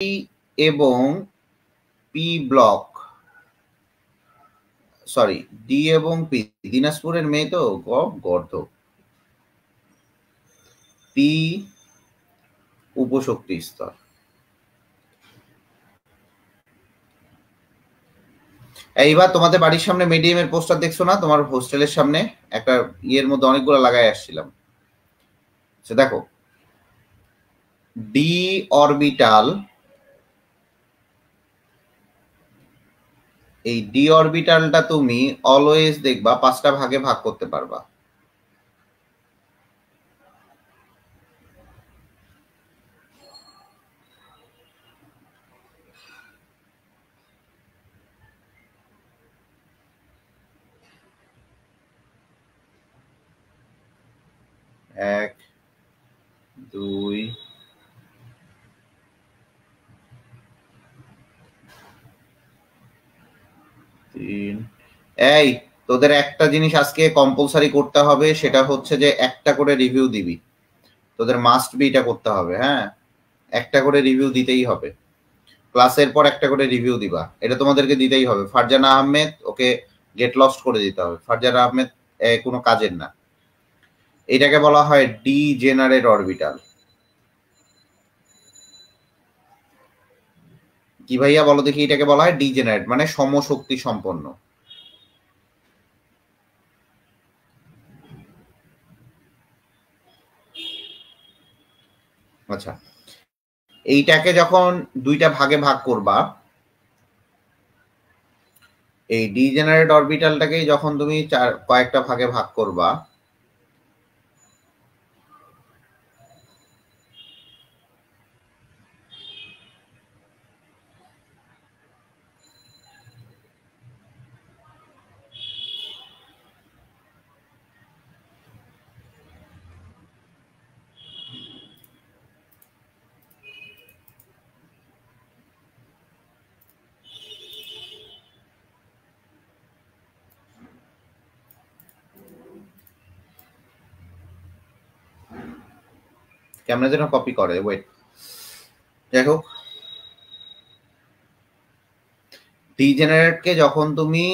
এবং P block, sorry D এবং P, দিনাজপুরের মেয়ে তো গর্ধ, পি উপশক্তি স্তর। এইবার তোমাদের বাড়ির সামনে মিডিয়ামের পোস্টার দেখছো না? তোমার হোস্টেলের সামনে একটা ইয়ের মধ্যে অনেকগুলো লাগাই আসছিলাম। দেখো, ডি অরবিটাল, এই ডি অরবিটালটা তুমি অলওয়েজ দেখবা 5টা ভাগে ভাগ করতে পারবা। এক, দুই, তিন। এই তোদের একটা জিনিস আজকে কম্পালসারি করতে হবে, সেটা হচ্ছে যে একটা করে রিভিউ দিবি। তোদের মাস্ট বি এটা করতে হবে, হ্যাঁ, একটা করে রিভিউ দিতেই হবে। ক্লাসের পর একটা করে রিভিউ দিবা, এটা তোমাদেরকে দিতেই হবে। ফারজানা আহমেদ, ওকে গেট লস্ট করে দিতে হবে। ফারজানা আহমেদ কোনো কাজের না। এটাকে বলা হয় ডিজেনারেট অরবিটাল। কি ভাইয়া বলো দেখি, এটাকে বলা হয় ডিজেনারেট মানে সমশক্তি সম্পন্ন। আচ্ছা, এইটাকে যখন দুইটা ভাগে ভাগ করবা, এই ডিজেনারেট অরবিটালটাকে যখন তুমি কয়েকটা ভাগে ভাগ করবা, ক্যামেরা যেন কপি করে, ওয়েট। যাই হোক, ডিজেনারেটকে যখন তুমি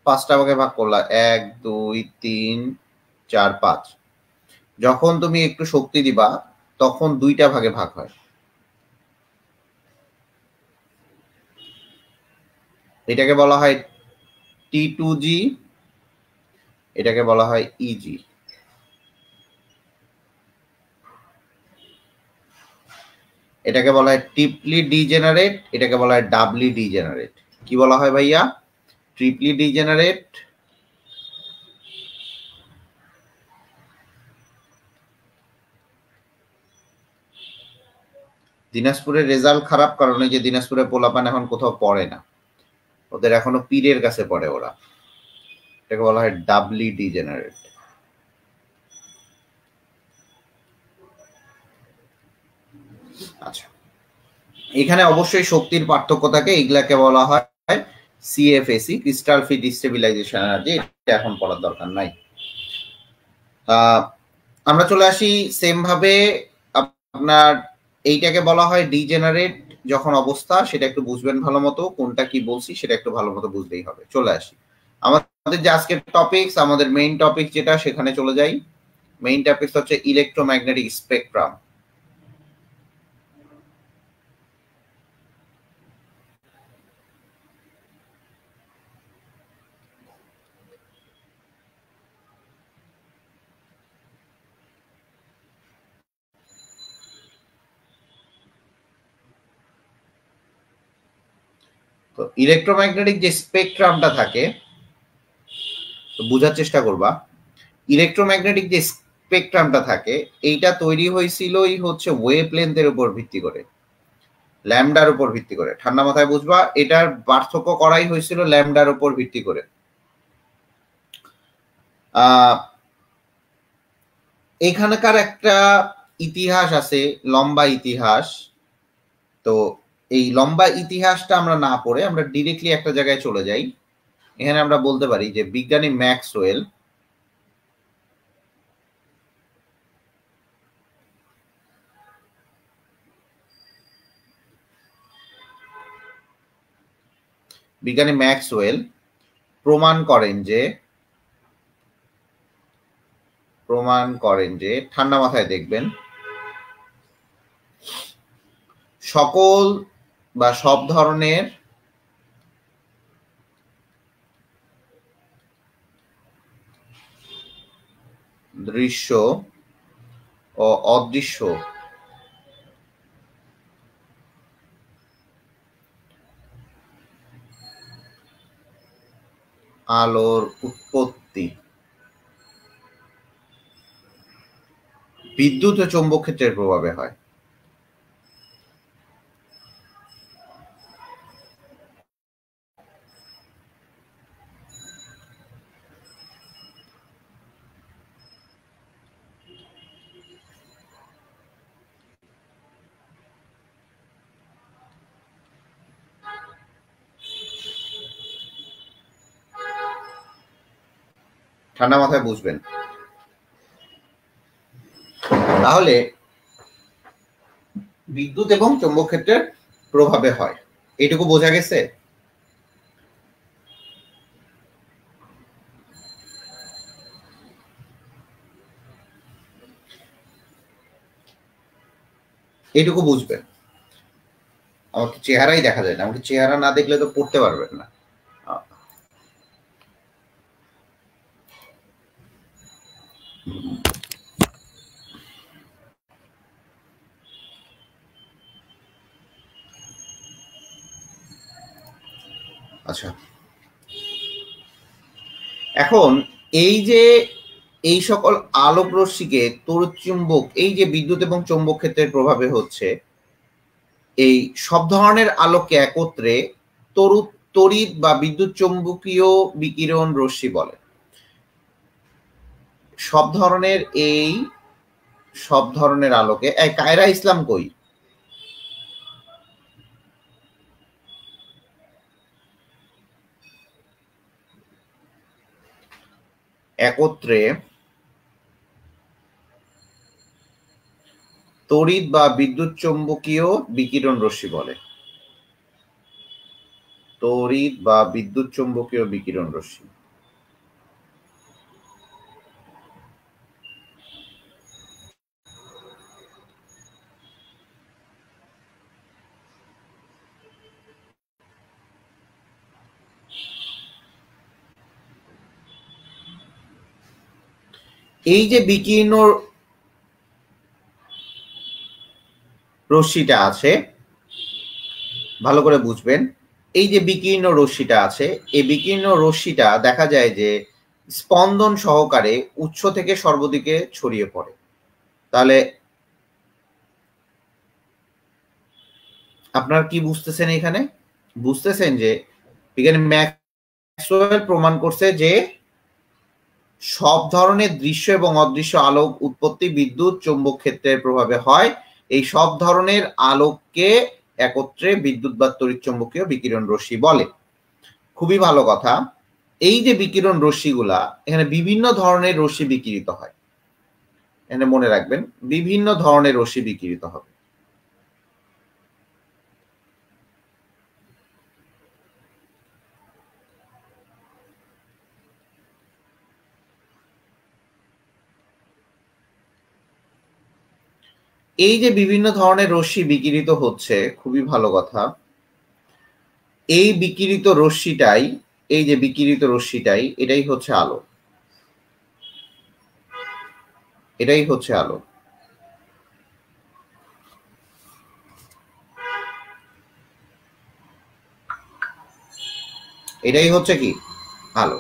5টা ভাগে ভাগ করলা, 1, 2, 3, 4, 5, যখন তুমি একটু শক্তি দিবা তখন দুইটা ভাগে ভাগ হয়। এটাকে বলা হয় T2G, এটাকে বলা হয় ইজি। এটাকে বলা হয় ট্রিপলি ডিজেনারেট, এটাকে বলা হয় ডাবলি ডিজেনারেট। কি বলা হয় ভাইয়া? ট্রিপলি ডিজেনারেট, দিনাজপুরের রেজাল্ট খারাপ কারণে যে দিনাজপুরে পোলাপান এখন কোথাও পড়ে না, ওদের এখনো পীরের কাছে পড়ে ওরা। এটাকে বলা হয় ডাবলি ডিজেনারেট। আচ্ছা, এখানে অবশ্যই শক্তির পার্থক্য থাকে, এগুলাকে বলা হয় CFAC, crystal fit stabilisation energy. এটা এখন পড়ার দরকার নাই। আমরা চলে আসি সেম ভাবে, আপনার এইটাকে বলা হয় ডিজেনারেট যখন অবস্থা, সেটা একটু বুঝবেন ভালো মতো, কোনটা কি বলছি সেটা একটু ভালো মতো বুঝলেই হবে। চলে আসি আমাদের যে আজকের টপিকস, আমাদের মেইন টপিক যেটা, সেখানে চলে যাই। মেইন টপিকস হচ্ছে ইলেকট্রোম্যাগনেটিক স্পেকট্রাম। তো ইলেকট্রোম্যাগনেটিক যে স্পেকট্রামটা থাকে, তো বোঝার চেষ্টা করবা। ইলেকট্রোম্যাগনেটিক যে স্পেকট্রামটা থাকে, এইটা তৈরি হয়েছিলই হচ্ছে ওয়েভ লেন্থের উপর ভিত্তি করে, ল্যামডার উপর ভিত্তি করে। ঠান্ডা মাথায় বুঝবা, এটার পার্থক্য করাই হয়েছিল ল্যামডার উপর ভিত্তি করে। এখানকার একটা ইতিহাস আছে, লম্বা ইতিহাস। তো এই লম্বা ইতিহাসটা আমরা না পড়ে আমরা ডিরেক্টলি একটা জায়গায় চলে যাই। এখানে আমরা বলতে পারি যে বিজ্ঞানী ম্যাক্সওয়েল বিজ্ঞানী ম্যাক্সওয়েল প্রমাণ করেন যে ঠান্ডা মাথায় দেখবেন সকল বা সব ধরনের দৃশ্য ও অদৃশ্য আলোর উৎপত্তি বিদ্যুৎ ও চৌম্বক ক্ষেত্রের প্রভাবে হয়। ঠান্ডা মাথায় বুঝবেন। তাহলে বিদ্যুৎ এবং চৌম্বক ক্ষেত্রের প্রভাবে হয়, এটুকু বোঝা গেছে? এটুকু বুঝবেন। আমাকে চেহারাই দেখা যায় না, আমাকে চেহারা না দেখলে তো পড়তে পারবেন না। আচ্ছা, এখন এই সকল আলোক রশ্মিকে তড়িৎচুম্বক, এই যে বিদ্যুৎ এবং চৌম্বক ক্ষেত্রের প্রভাবে হচ্ছে, এই সব ধরনের আলোককে একত্রে তড়িৎ বা বিদ্যুৎ চৌম্বকীয় বিকিরণ রশ্মি বলে। সব ধরনের আলোকে, কায়রা ইসলাম কই? একত্রে তড়িৎ বা বিদ্যুৎ চৌম্বকীয় বিকিরণ রশ্মি বলে। তড়িৎ বা বিদ্যুৎ চৌম্বকীয় বিকিরণ রশ্মি। এই যে বিকিরণ রশ্মিটা আছে, ভালো করে বুঝবেন, এই যে বিকিরণ রশ্মিটা আছে, এই বিকিরণ রশ্মিটা দেখা যায় যে স্পন্দন সহকারে উৎস থেকে সর্বদিকে ছড়িয়ে পড়ে। তাহলে আপনারা কি বুঝতেছেন? এখানে বুঝতেছেন যে বিজ্ঞানী ম্যাক্সওয়েল প্রমাণ করছে যে সব ধরনের দৃশ্য এবং অদৃশ্য আলোক উৎপত্তি বিদ্যুৎ চৌম্বক ক্ষেত্রের প্রভাবে হয়। এই সব ধরনের আলোককে একত্রে বিদ্যুৎ বা তড়িৎচুম্বকীয় বিকিরণ রশ্মি বলে। খুবই ভালো কথা। এই যে বিকিরণ রশ্মিগুলা, এখানে বিভিন্ন ধরনের রশ্মি বিকিরিত হয়। এখানে মনে রাখবেন, বিভিন্ন ধরনের রশ্মি বিকিরিত হবে। এই যে বিভিন্ন ধরনের রশ্মি বিকিরিত হচ্ছে, খুবই ভালো কথা। এই বিকিরিত রশ্মিটাই, এই যে বিকিরিত রশ্মিটাই, এটাই হচ্ছে আলো। এটাই হচ্ছে আলো। এটাই হচ্ছে কি? আলো।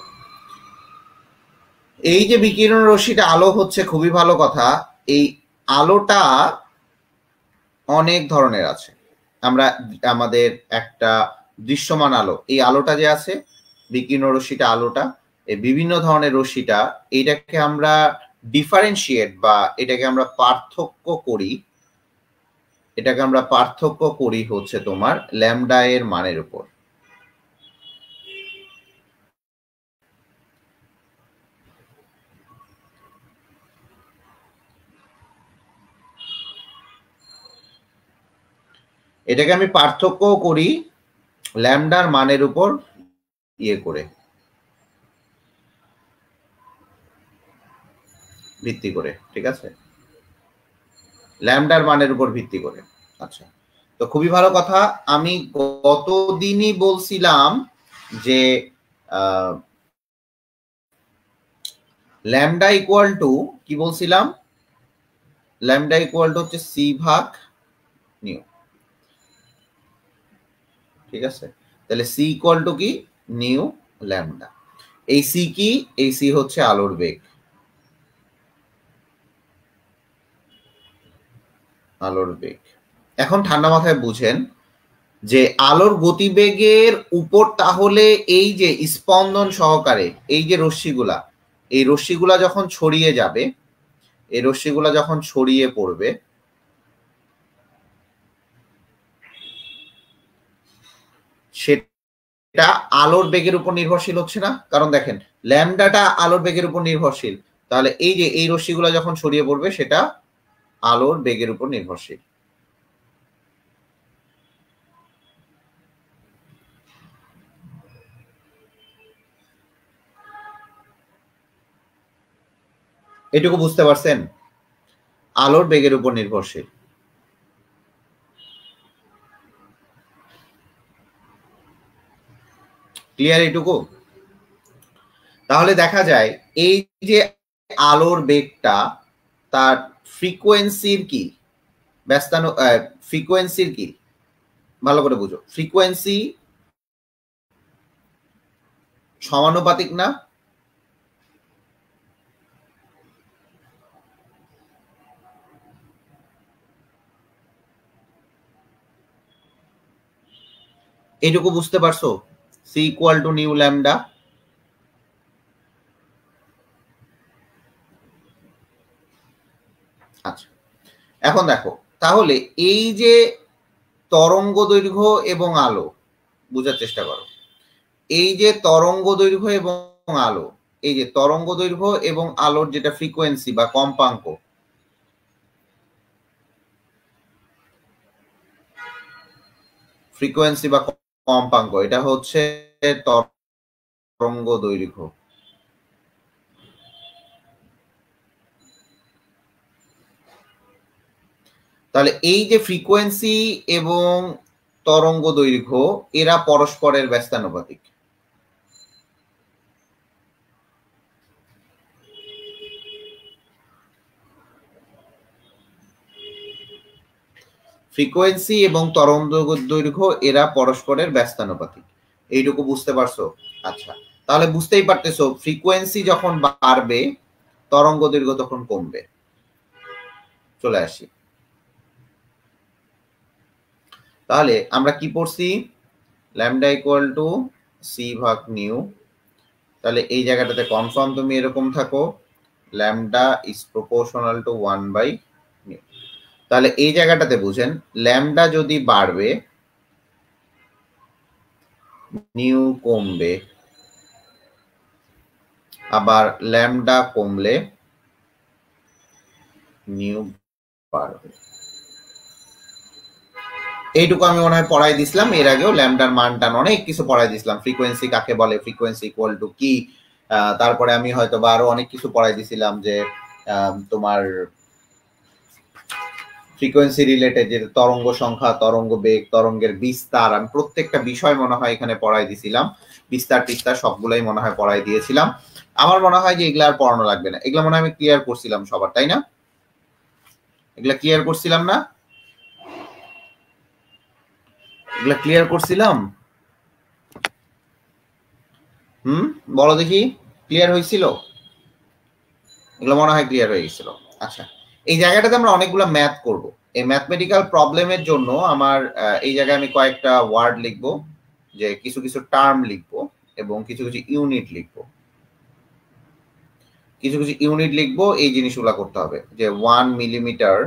এই যে বিকিরণ রশ্মিটা আলো হচ্ছে, খুবই ভালো কথা। এই আলোটা অনেক ধরনের আছে। আমরা আমাদের একটা দৃশ্যমান আলো, এই আলোটা যে আছে, বিকিরণ রশ্মিটা, আলোটা, এই বিভিন্ন ধরনের রশ্মিটা, এইটাকে আমরা ডিফারেন্সিয়েট বা এটাকে আমরা পার্থক্য করি হচ্ছে তোমার ল্যামডা এর মানের উপর। এটাকে আমি পার্থক্য করি ল্যামডার মানের উপর ইয়ে করে ভিত্তি করে, ঠিক আছে, ল্যামডার মানের উপর ভিত্তি করে। আচ্ছা, তো খুবই ভালো কথা। আমি গত দিনই বলছিলাম যে ল্যামডা ইকুয়াল টু কি বলছিলাম, ল্যামডা ইকুয়াল টু হচ্ছে সি ভাগ নিউ, ঠিক আছে। তাহলে সি ইকুয়াল টু কি, নিউ ল্যামডা। এই সি কি, এই সি হচ্ছে আলোর বেগ, আলোর বেগ। এখন ঠান্ডা মাথায় বুঝেন যে আলোর গতিবেগের উপর তাহলে এই যে স্পন্দন সহকারে এই যে রশ্মিগুলা, এই রশ্মিগুলা যখন ছড়িয়ে যাবে, এই রশ্মিগুলা যখন ছড়িয়ে পড়বে, সেটা আলোর বেগের উপর নির্ভরশীল হচ্ছে না? কারণ দেখেন ল্যামডাটা আলোর বেগের উপর নির্ভরশীল, তাহলে এই যে এই রশ্মিগুলা যখন ছড়িয়ে পড়বে সেটা আলোর বেগের উপর নির্ভরশীল। এটুকু বুঝতে পারছেন? আলোর বেগের উপর নির্ভরশীল। ক্লিয়ার এটুকু? তাহলে দেখা যায় এই যে আলোর বেগটা তার ফ্রিকোয়েন্সির কি ব্যস্তানু, ফ্রিকোয়েন্সির কি, ভালো করে বুঝো, ফ্রিকোয়েন্সি সমানুপাতিক না? এইটুকু বুঝতে পারছো? C equal to nu lambda. আচ্ছা, এখন দেখো তাহলে এই যে তরঙ্গ দৈর্ঘ্য এবং আলো, বোঝার চেষ্টা করো, এই যে তরঙ্গ দৈর্ঘ্য এবং আলো, এই যে তরঙ্গ দৈর্ঘ্য এবং আলোর যেটা ফ্রিকোয়েন্সি বা কম্পাঙ্ক, ফ্রিকোয়েন্সি বা কম্পাঙ্ক, এটা হচ্ছে তরঙ্গ দৈর্ঘ্য। তাহলে এই যে ফ্রিকোয়েন্সি এবং তরঙ্গ দৈর্ঘ্য এরা পরস্পরের ব্যস্তানুপাতিক। ফ্রিকোয়েন্সি এবং তরঙ্গ দৈর্ঘ্য এরা পরস্পরের ব্যস্তানুপাতিক। এইটুকু বুঝতে পারছো? আচ্ছা, তাহলে বুঝতেই পারতেছো ফ্রিকোয়েন্সি যখন বাড়বে তরঙ্গ দৈর্ঘ্য তখন কমবে। চলে আসি, তাহলে আমরা কি পড়ছি, ল্যামডা ইকুয়াল টু সি ভাগ নিউ। তাহলে এই জায়গাটাতে কনফার্ম তুমি এরকম থাকো, lambda is proportional to 1 by nu. তাহলে এই জায়গাটাতে বুঝেন ল্যামডা যদি বাড়বে নিউ কমবে, আবার ল্যামডা কমলে নিউ বাড়বে। এইটুকু আমি মনে হয় পড়াই দিছিলাম এর আগেও, ল্যামডার মানটান অনেক কিছু পড়াই দিছিলাম, ফ্রিকোয়েন্সি কাকে বলে, ফ্রিকোয়েন্সি ইকুয়াল টু কি, তারপরে আমি হয়তো বা আরো অনেক কিছু পড়াই দিছিলাম যে তোমার ফ্রিকোয়েন্সি রিলেটেড যে তরঙ্গ সংখ্যা, তরঙ্গ বেগ, তরঙ্গের বিস্তার, আমি প্রত্যেকটা বিষয় মনে হয় এখানে পড়াই দিছিলাম, বিস্তার টিস্তার সবগুলাই মনে হয় পড়াই দিয়েছিলাম। আমার মনে হয় যে এগুলা আর পড়ানো লাগবে না, এগুলা মনে হয় আমি ক্লিয়ার করছিলাম সবার, তাই না? এগুলা ক্লিয়ার করছিলাম না? এগুলা ক্লিয়ার করছিলাম? বলো দেখি, ক্লিয়ার হয়েছিল? এগুলো মনে হয় ক্লিয়ার হয়ে গেছিল। আচ্ছা, এই জায়গাটাতে আমরা অনেকগুলো ম্যাথ করব। এই ম্যাথমেটিক্যাল প্রবলেমের জন্য আমার এই জায়গায় আমি কয়েকটা ওয়ার্ড লিখব, যে কিছু কিছু টার্ম লিখব এবং কিছু কিছু ইউনিট লিখব, কিছু কিছু ইউনিট লিখব। এই জিনিসগুলো করতে হবে যে 1 millimetre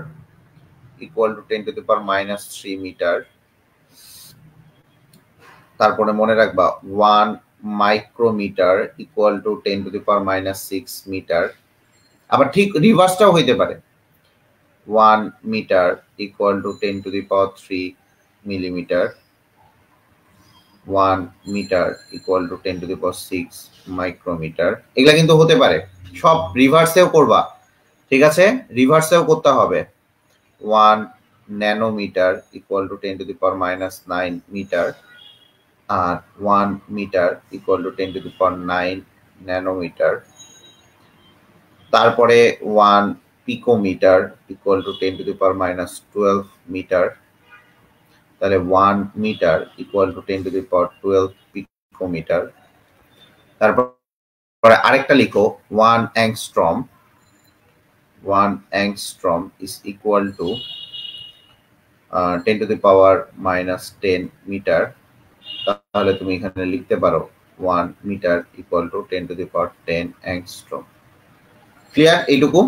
equal to 10 to the power -3 metre. তারপরে মনে রাখবা 1 micrometre equal to 10 to the power -6 metre. আবার ঠিক রিভার্সটাও হইতে পারে, 1 metre equal to 10 to the power 3 millimetre, 1 metre equal to 10 to the power 6 micrometre. এগুলা কিন্তু হতে পারে, সব রিভার্সেও করবা, ঠিক আছে, রিভার্সেও করতে হবে। 1 nanometre equal to 10 to the power -9 metre, আর 1 metre equal to 10 to the power 9 nanometre. তারপরে 1 picometre equal to 10 to the power -12 metre. তাহলে 1 metre equal to 10 to the power 12 picometre. তারপরে আরেকটা লিখো 1 angstrom. 1 angstrom is equal to 10 to the power -10 metre. তাহলে তুমি এখানে লিখতে পারো 1 metre equal to 10 to the power 10 angstrom. Clear? এইটুকু।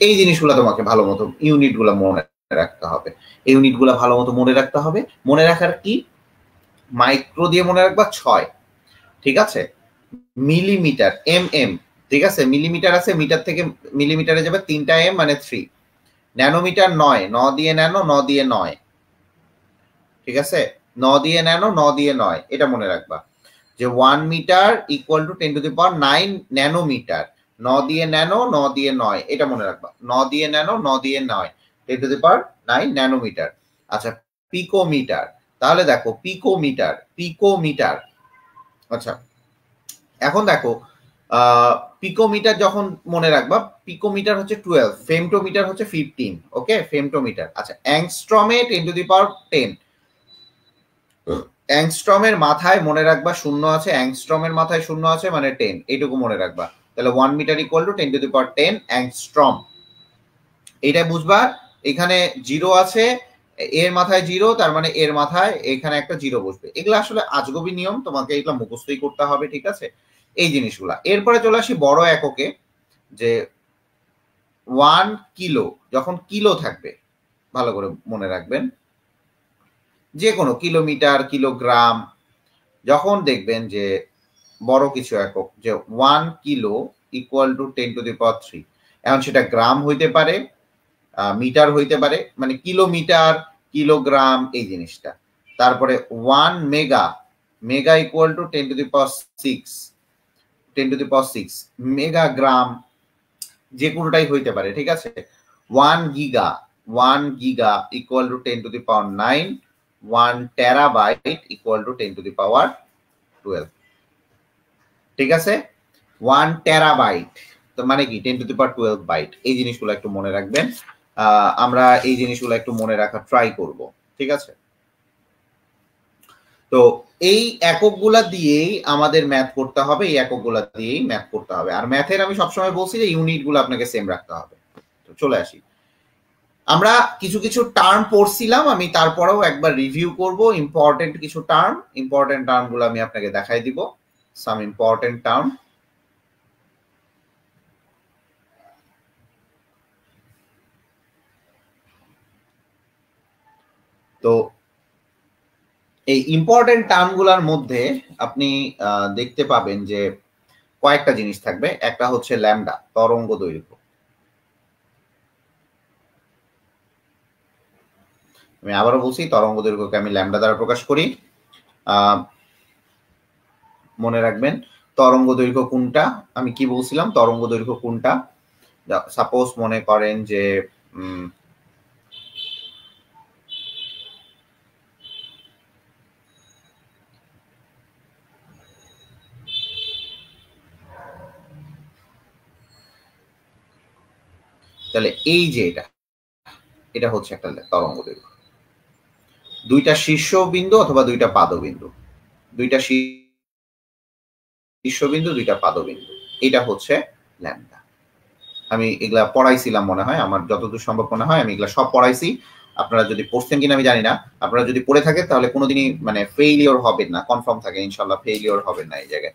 এই জিনিসগুলো তোমাকে ভালো মতো ইউনিটগুলো মনে রাখতে হবে, এই ইউনিটগুলো ভালো মতো মনে রাখতে হবে। মনে রাখার কি, মাইক্রো দিয়ে মনে রাখবা 6, ঠিক আছে, মিলিমিটার mm, ঠিক আছে, মিলিমিটার আছে, মিটার থেকে মিলিমিটারে যাবে 3টা m মানে 3। ন্যানোমিটার 9, 9 দিয়ে ন্যানো, 9 দিয়ে 9, ঠিক আছে, 9 দিয়ে ন্যানো, 9 দিয়ে 9, এটা মনে রাখবা যে 1 metre equal to 10 to the power 9 nanometre. 9 দিয়ে ন্যানো, 9 দিয়ে 9, এটা মনে রাখবা, 9 দিয়ে ন্যানো, 9 দিয়ে 9, 10 টু দি পাওয়ার 9 ন্যানোমিটার। আচ্ছা, পিকোমিটার, তাহলে দেখো পিকোমিটার, পিকোমিটার, আচ্ছা এখন দেখো পিকোমিটার যখন মনে রাখবা, পিকোমিটার হচ্ছে 12, ফেমটোমিটার হচ্ছে 15, ওকে, ফেমটোমিটার। আচ্ছা, অ্যাংস্ট্রমে 10 টু দি পাওয়ার 10, অ্যাংস্ট্রমের মাথায় মনে রাখবা শূন্য আছে, অ্যাংস্ট্রমের মাথায় শূন্য আছে মানে 10, এইটুকু মনে রাখবা। তাহলে 1 metre equal to 10 to the power 10 angstrom. এটা বুঝবা, এখানে 0 আছে, এর মাথায় 0, তার মানে এর মাথায় এখানে একটা 0 বসবে। এগুলো আসলে আজগবি নিয়ম, তোমাকে এগুলো মুখস্থই করতে হবে, ঠিক আছে, এই জিনিসগুলা। এরপরে চলে আসি বড় এককে, যে 1 কিলো, যখন কিলো থাকবে ভালো করে মনে রাখবেন, যে কোনো কিলোমিটার, কিলোগ্রাম, যখন দেখবেন যে বড় কিছু একক, যে 1 kilo equal to 10 to the power 3, এখন সেটা গ্রাম হইতে পারে, মিটার হইতে পারে, মানে কিলোমিটার, কিলোগ্রাম, এই জিনিসটা। তারপরে 1 mega, mega equal to 10 to the power 6, 10 to the power 6 megagram, যে কোনোটাই হইতে পারে, ঠিক আছে। 1 giga, 1 giga equal to 10 to the power 9, 1 terabyte equal to 10 to the power 12, ঠিক আছে। 1 টেরাবাইট তো মানে কি 10 টু দি পাওয়ার 12 বাইট। এই জিনিসগুলো একটু মনে রাখবেন, আমরা এই জিনিসগুলো একটু মনে রাখার ট্রাই করব, ঠিক আছে। তো এই এককগুলা দিয়েই আমাদের ম্যাথ করতে হবে, এই এককগুলা দিয়েই ম্যাথ করতে হবে। আর ম্যাথের আমি সবসময় বলছি যে ইউনিটগুলো আপনাকে সেম রাখতে হবে। তো চলে আসি, আমরা কিছু কিছু টার্ম পড়ছিলাম, আমি তারপরেও একবার রিভিউ করব ইম্পর্টেন্ট কিছু টার্ম। ইম্পর্টেন্ট টার্মগুলো আমি আপনাকে দেখাই দিব, সাম ইম্পর্টেন্ট টার্ম। তো এই ইম্পর্টেন্ট টার্মগুলোর মধ্যে আপনি দেখতে পাবেন যে কয়েকটা জিনিস থাকবে। একটা হচ্ছে ল্যামডা, তরঙ্গ দৈর্ঘ্য। আমি আবারও বলছি, তরঙ্গ দৈর্ঘ্যকে আমি ল্যামডা দ্বারা প্রকাশ করি। মনে রাখবেন তরঙ্গ দৈর্ঘ্য কোনটা, আমি কি বলছিলাম, তরঙ্গ দৈর্ঘ্য কোনটা। সাপোজ মনে করেন যে তাহলে এই যে এটা হচ্ছে একটা তরঙ্গ দৈর্ঘ্য, দুইটা শীর্ষবিন্দু অথবা দুইটা পাদবিন্দু, দুইটা শীর্ষবিন্দু, দুইটা পাদবিন্দু, এটা হচ্ছে ল্যামডা। আমি এগুলা পড়াইছিলাম মনে হয়, আমার যতদূর সম্ভব মনে হয় আমি এগুলা সব পড়াইছি। আপনারা যদি পড়ছেন কিনা আমি জানি না, আপনারা যদি পড়ে থাকেন তাহলে কোনোদিনই মানে ফেইলিওর হবেন না, কনফার্ম থাকে ইনশাল্লাহ ফেইলিওর হবেন না এই জায়গায়।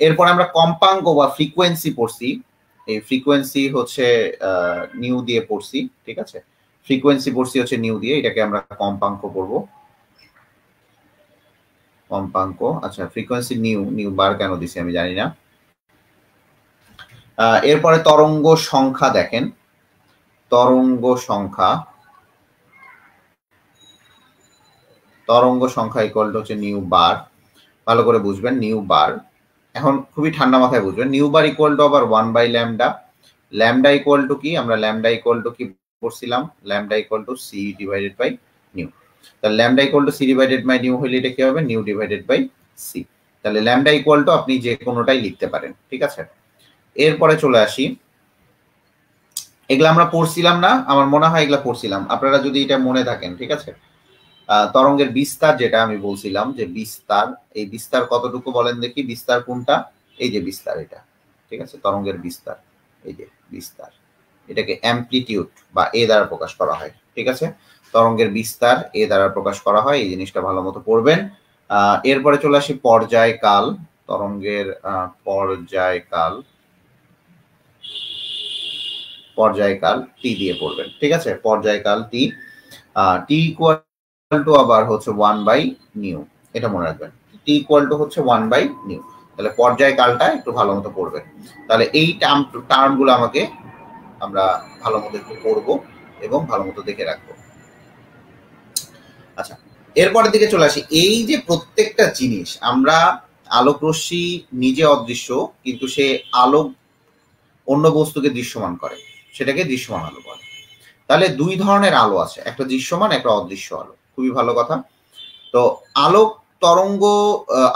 এরপর আমরা কম্পাঙ্ক বা ফ্রিকোয়েন্সি পড়ছি। এই ফ্রিকোয়েন্সি হচ্ছে নিউ দিয়ে পড়ছি, ঠিক আছে, ফ্রিকোয়েন্সি পড়ছি হচ্ছে নিউ দিয়ে, এটাকে আমরা কম্পাঙ্ক পড়ব, কম্পাঙ্ক। আচ্ছা, ফ্রিকোয়েন্সি নিউ, নিউ বার কেন দিছি আমি জানি না। এরপরে তরঙ্গ সংখ্যা দেখেন, তরঙ্গ সংখ্যা, তরঙ্গ সংখ্যা ইকুয়াল টু হচ্ছে নিউ বার। ভালো করে বুঝবেন, নিউ বার এখন খুবই ঠান্ডা মাথায় বুঝবেন। নিউ বার ইকুয়াল টু আবার 1/λ। ল্যামডা ইকুয়াল টু কি, আমরা ল্যামডা ইকুয়াল টু কি করছিলাম, lambda equal to C divided by nu. তাহলে lambda equal to C divided by nu হলে এটা কি হবে, নিউ ডিভাইডেড বাই সি। তাহলে ল্যামডা ইকুয়াল টু আপনি যে কোনোটাই লিখতে পারেন, ঠিক আছে। এরপরে চলে আসি, এগুলা আমরা পড়ছিলাম না, আমার মনে হয় এগুলা পড়ছিলাম, আপনারা যদি এটা মনে থাকেন, ঠিক আছে। তরঙ্গের বিস্তার যেটা আমি বলছিলাম যে বিস্তার, এই বিস্তার কতটুকু বলেন দেখি, বিস্তার কোনটা, এই যে বিস্তার এটা, ঠিক আছে, তরঙ্গের বিস্তার, এই যে বিস্তার, এটাকে অ্যামপ্লিটিউড বা এ দ্বারা প্রকাশ করা হয়, ঠিক আছে। তরঙ্গের বিস্তার এ দ্বারা প্রকাশ করা হয়, এই জিনিসটা ভালো মতো পড়বেন। এরপরে চলে আসি পর্যায়কাল, তরঙ্গের পর্যায়কাল, পর্যায়কাল টি দিয়ে পড়বেন, ঠিক আছে, পর্যায়কাল টি, টি ইকুয়াল টু আবার হচ্ছে 1/নিউ, এটা মনে রাখবেন, টি ইকুয়াল টু হচ্ছে 1/নিউ। তাহলে পর্যায়কালটা একটু ভালো মতো পড়বেন, তাহলে এই টার্মগুলো আমাকে আমরা ভালো মতো একটু পড়বো এবং ভালো মতো দেখে রাখবো। আচ্ছা, এরপরের দিকে চলে আসি, এই যে প্রত্যেকটা জিনিস আমরা, আলোক রশ্মি নিজে অদৃশ্য কিন্তু সে আলোক অন্য বস্তুকে দৃশ্যমান করে, সেটাকে দৃশ্যমান আলো বলে। তাহলে দুই ধরনের আলো আছে, একটা দৃশ্যমান একটা অদৃশ্য আলো, খুবই ভালো কথা। তো আলোক তরঙ্গ,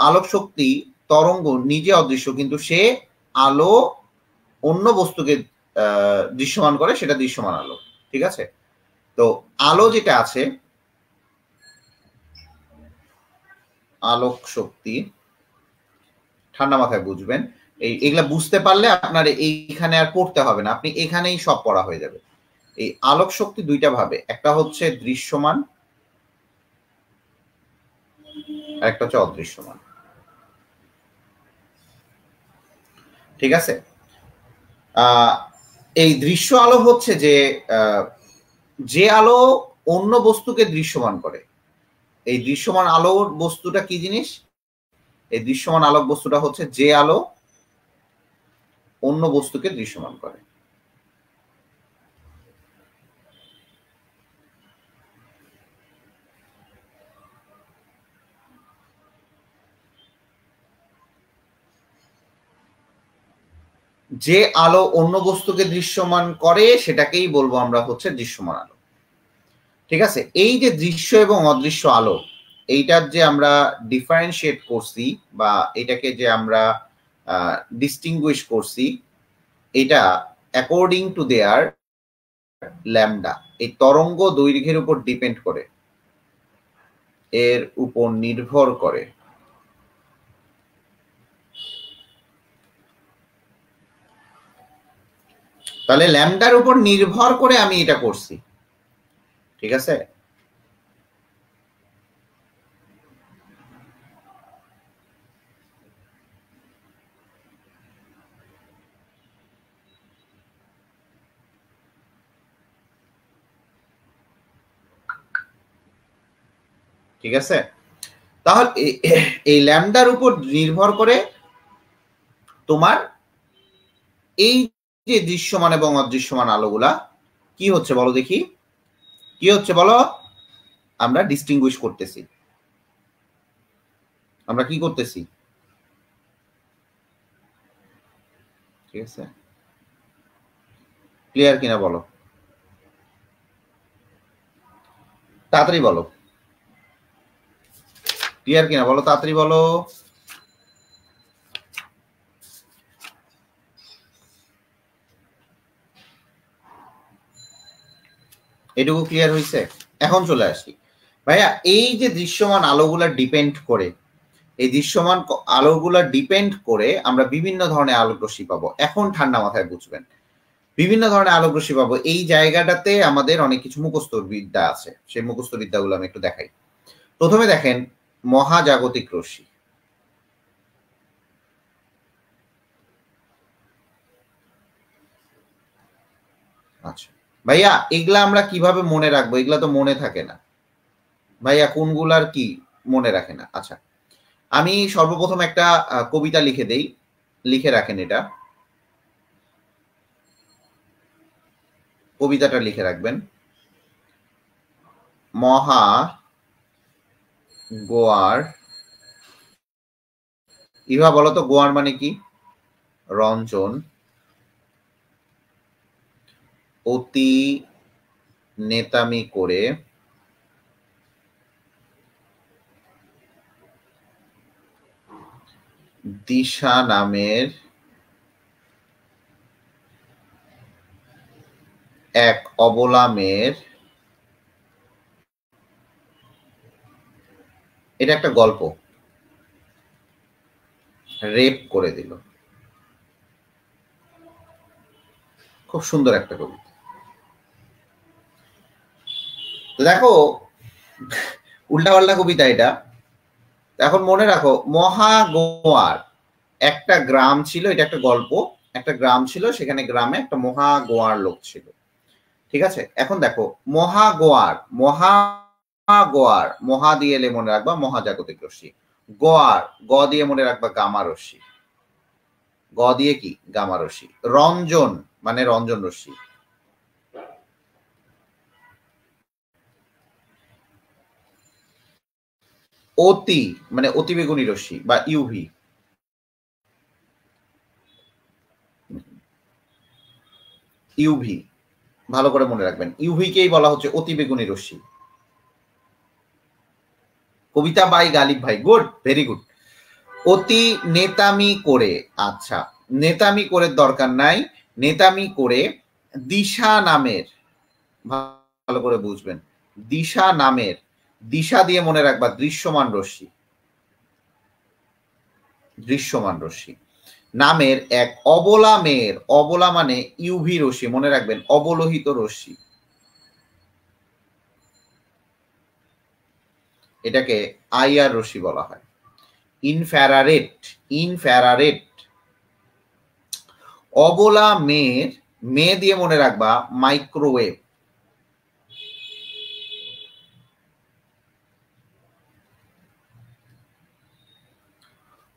আলোক শক্তি তরঙ্গ নিজে অদৃশ্য কিন্তু সে আলো অন্য বস্তুকে দৃশ্যমান করে, সেটা দৃশ্যমান আলো, ঠিক আছে। তো আলো যেটা আছে, আলোক শক্তি, ঠান্ডা মাথায় বুঝবেন, এগুলা বুঝতে পারলে আপনার এইখানে আর পড়তে হবে না, আপনি এখানেই সব পড়া হয়ে যাবে। এই আলোক শক্তি দুইটা ভাবে, একটা হচ্ছে দৃশ্যমান, আর একটা হচ্ছে অদৃশ্যমান, ঠিক আছে। এই দৃশ্য আলো হচ্ছে যে আলো অন্য বস্তুকে দৃশ্যমান করে। এই দৃশ্যমান আলোর বস্তুটা কি জিনিস, এই দৃশ্যমান আলোক বস্তুটা হচ্ছে যে আলো অন্য বস্তুকে দৃশ্যমান করে। যে আলো অন্য বস্তুকে দৃশ্যমান করে সেটাকেই বলবো আমরা হচ্ছে দৃশ্যমান আলো, ঠিক আছে। এই যে দৃশ্য এবং অদৃশ্য আলো, এইটার যে আমরা ডিফারেন্সিয়েট করছি বা এটাকে যে আমরা ডিস্টিংগুইশ করছি, এটা অ্যাকর্ডিং টু দেয়ার ল্যামডা, এই তরঙ্গ দৈর্ঘ্যের উপর ডিপেন্ড করে, এর উপর নির্ভর করে। তাহলে ল্যামডার উপর নির্ভর করে আমি এটা করছি, ঠিক আছে। ঠিক আছে, তাহলে এই ল্যামডার উপর নির্ভর করে তোমার এই যে দৃশ্যমান এবং অদৃশ্যমান আলোগুলা কি হচ্ছে বলো দেখি, কি হচ্ছে বলো, আমরা ডিস্টিংগুইশ করতেছি, আমরা কি করতেছি, ঠিক আছে, ক্লিয়ার কিনা বলো, তাড়াতাড়ি বলো, ক্লিয়ার কিনা বলো, তাড়াতাড়ি বলো। এটুকু ক্লিয়ার হয়েছে? এখন চলে আসি ভাইয়া, এই যে দৃশ্যমান আলোগুলা ডিপেন্ড করে, এই দৃশ্যমান আলোগুলা ডিপেন্ড করে আমরা বিভিন্ন ধরনের আলোক রশ্মি পাবো। এখন ঠান্ডা মাথায় বুঝবেন, বিভিন্ন ধরনের আলোক রশ্মি পাবো, এই জায়গাটাতে আমাদের অনেক কিছু মুখস্থ বিদ্যা আছে, সেই মুখস্থ বিদ্যাগুলো আমি একটু দেখাই। প্রথমে দেখেন মহাজাগতিক রশ্মি, আচ্ছা ভাইয়া এগুলা আমরা কিভাবে মনে রাখবো, এগুলা তো মনে থাকে না ভাইয়া, কোনগুলার কি মনে রাখে না। আচ্ছা, আমি সর্বপ্রথম একটা কবিতা লিখে দেই, লিখে রাখেন, এটা কবিতাটা লিখে রাখবেন। মহা গোয়ার, ইভা বলো তো গোয়ার মানে কি? রঞ্জন অতি নেতামি করে দিশা নামের এক অবলা মেয়ের, এটা একটা গল্প, রেপ করে দিল। খুব সুন্দর একটা কবিতা। তো দেখো উল্টাপাল্টা কবিতা এটা। এখন মনে রাখো মহাগোয়ার একটা গ্রাম ছিল, এটা একটা গল্প, একটা গ্রাম ছিল, সেখানে গ্রামে একটা মহাগোয়ার লোক ছিল, ঠিক আছে? এখন দেখো মহাগোয়ার, মহাগোয়ার, মহা দিয়ে এলে মনে রাখবা মহাজাগতিক রশ্মি, গোয়ার গ দিয়ে মনে রাখবা গামা রশ্মি, গ দিয়ে কি গামা রশ্মি, রঞ্জন মানে রঞ্জন রশ্মি, অতি মানে অতিবেগুনি রশ্মি বা ইউভি, ইউভি ভালো করে মনে রাখবেন, ইউভিকেই বলা হচ্ছে অতিবেগুনি রশ্মি। কবিতা বাই গালিব ভাই, গুড, ভেরি গুড। অতি নেতামি করে, আচ্ছা নেতামি করে দরকার নাই, নেতামি করে দিশা নামের, ভালো করে বুঝবেন, দিশা নামের, দিশা দিয়ে মনে রাখবা দৃশ্যমান রশ্মি, দৃশ্যমান রশ্মি নামের এক অবলা মেয়ের, অবলা মানে ইউভি রশ্মি, মনে রাখবেন অবলোহিত রশ্মি, এটাকে আইআর রশ্মি বলা হয়, ইনফ্যারারেড, ইনফ্যারারেড। অবলা মেয়ের, মেয়ে দিয়ে মনে রাখবা মাইক্রোওয়েভ,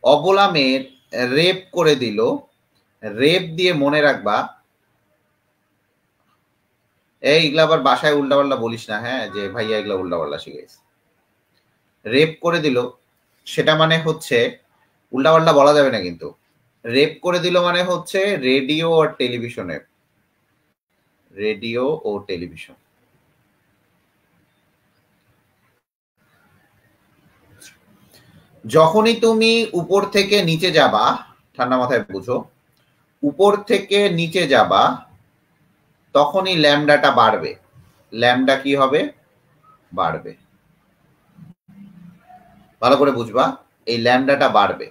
অবলা মেয়ের রেপ করে দিল, রেপ দিয়ে মনে রাখবা, এইগুলা আবার বাসায় উল্টাপাল্টা বলিস না, হ্যাঁ যে ভাইয়া এগুলা উল্টাপাল্টা শিখেছে, রেপ করে দিল সেটা মানে হচ্ছে উল্টাপাল্টা বলা যাবে না কিন্তু, রেপ করে দিল মানে হচ্ছে রেডিও আর টেলিভিশনের, রেডিও ও টেলিভিশন। যখনই তুমি উপর থেকে নিচে যাবা, ঠান্ডা মাথায় বুঝো, উপর থেকে নিচে যাবা তখনই ল্যামডাটা বাড়বে, ল্যামডা কি হবে? বাড়বে, ভালো করে বুঝবা, এই ল্যামডাটা বাড়বে,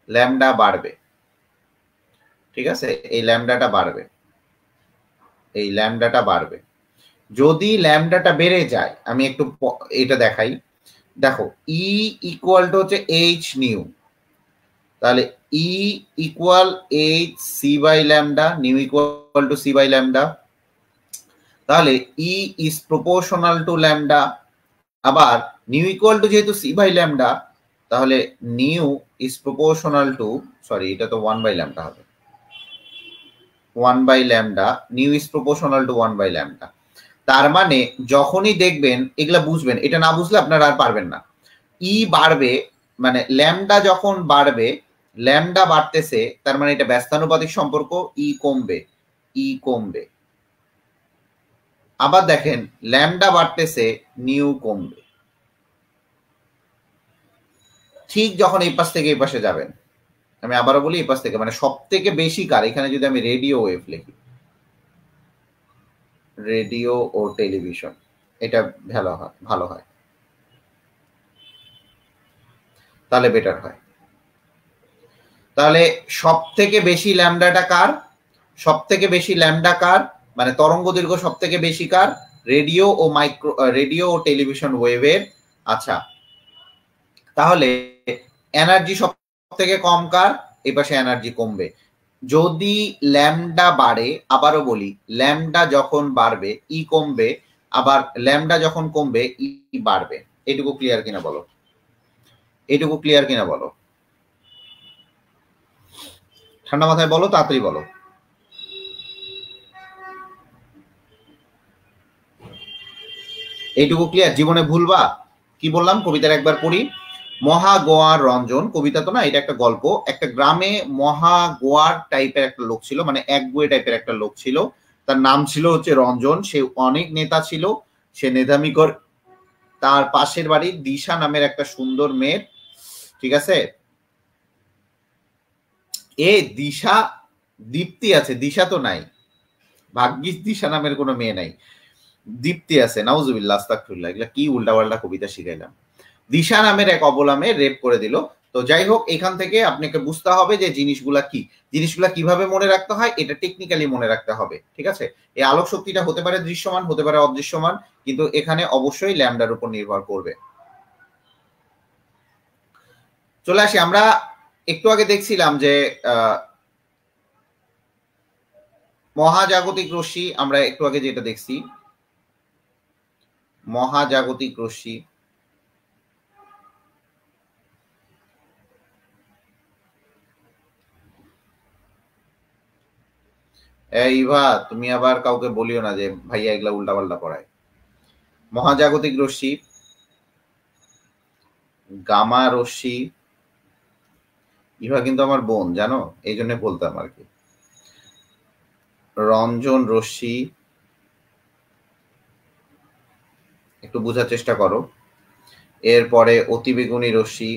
ল্যামডা বাড়বে, ঠিক আছে? এই ল্যামডাটা বাড়বে, এই ল্যামডাটা বাড়বে। যদি ল্যামডাটা বেড়ে যায়, আমি একটু এটা দেখাই, দেখো ই ইকুয়াল টু হচ্ছে এইচ নিউ, তাহলে E equal H C by lambda, nu equal to C by lambda, তাহলে E is proportional to lambda, আবার নিউ ইকুয়াল টু যেহেতু সি বাই ল্যামডা, তাহলে nu is proportional to, sorry এটা তো 1 by lambda হবে, 1 by lambda, nu is proportional to 1 by lambda. তার মানে যখনই দেখবেন, এগুলা বুঝবেন, এটা না বুঝলে আপনারা আর পারবেন না, ই বাড়বে মানে ল্যামডা যখন বাড়বে, ল্যামডা বাড়তেছে তার মানে এটা ব্যস্তানুপাতিক সম্পর্ক, ই কমবে, ই কমবে। আবার দেখেন ল্যামডা বাড়তেছে, নিউ কমবে। ঠিক যখন এই পাশ থেকে এই পাশে যাবেন, আমি আবারও বলি এই পাশ থেকে, মানে সব থেকে বেশি কার, এখানে যদি আমি রেডিও ওয়েভ লিখি, রেডিও ও টেলিভিশন, এটা ভালো হয়, ভালো হয়, তাহলে বেটার হয়। তাহলে সব থেকে বেশি ল্যামডাটা কার? সব থেকে বেশি ল্যামডা কার মানে তরঙ্গ দৈর্ঘ্য সব থেকে বেশি কার? রেডিও ও মাইক্রো, রেডিও ও টেলিভিশন ওয়েভের। আচ্ছা তাহলে এনার্জি সব থেকে কম কার? এই পাশে এনার্জি কমবে। যদি ল্যামডা বাড়ে, আবারও বলি ল্যামডা যখন বাড়বে ই কমবে, আবার ল্যামডা যখন কমবে ই বাড়বে। এটুকু ক্লিয়ার কিনা বলো, এটুকু ক্লিয়ার কিনা বলো, ঠান্ডা মাথায় বলো, তাড়াতাড়ি বলো। এইটুকু ক্লিয়ার? জীবনে ভুলবা, কি বললাম কবিতার একবার পড়ি। মহাগোয়ার রঞ্জন, কবিতা তো না, এটা একটা গল্প। একটা গ্রামে মহাগোয়ার টাইপের একটা লোক ছিল, মানে একগুয়ে টাইপের একটা লোক ছিল। তার নাম ছিল হচ্ছে রঞ্জন। সে অনেক নেতা ছিল, সে নেতামি কর। তার পাশের বাড়ি দিশা নামের একটা সুন্দর মেয়ের, ঠিক আছে, এ দিশা, দীপ্তি আছে, দিশা তো নাই, ভাগ্যিস দিশা নামের কোনো মেয়ে নাই, দীপ্তি আছে। নাউজুবিল্লাহ, আস্তাগফিরুল্লাহ, এগুলা কি উল্টাপাল্টা কবিতা শিখাইলাম। দিশা নামের এক অবলামে রেপ করে দিল। তো যাই হোক, এখান থেকে আপনাকে বুঝতে হবে যে জিনিসগুলা কি, জিনিসগুলা কিভাবে মনে রাখতে হয়, এটা টেকনিক্যালি মনে রাখতে হবে, ঠিক আছে। এই আলোক শক্তিটা হতে পারে দৃশ্যমান, হতে পারে অদৃশ্যমান, কিন্তু এখানে অবশ্যই ল্যামডার উপর নির্ভর করবে। চলে আসি, আমরা একটু আগে দেখছিলাম যে মহাজাগতিক রশ্মি, আমরা একটু আগে যেটা দেখছি মহাজাগতিক রশ্মি, ইভা তুমি আবার কাউকে বলিও না যে ভাইয়া এগুলা উল্টাপাল্টা পড়ায়। মহাজাগতিক রশ্মি, গামা রশ্মি, ইভা কিন্তু আমার বোন জানো, এই জন্য বলতাম আর কি। রঞ্জন রশ্মি, একটু বোঝার চেষ্টা করো। এরপরে অতিবেগুনি রশ্মি,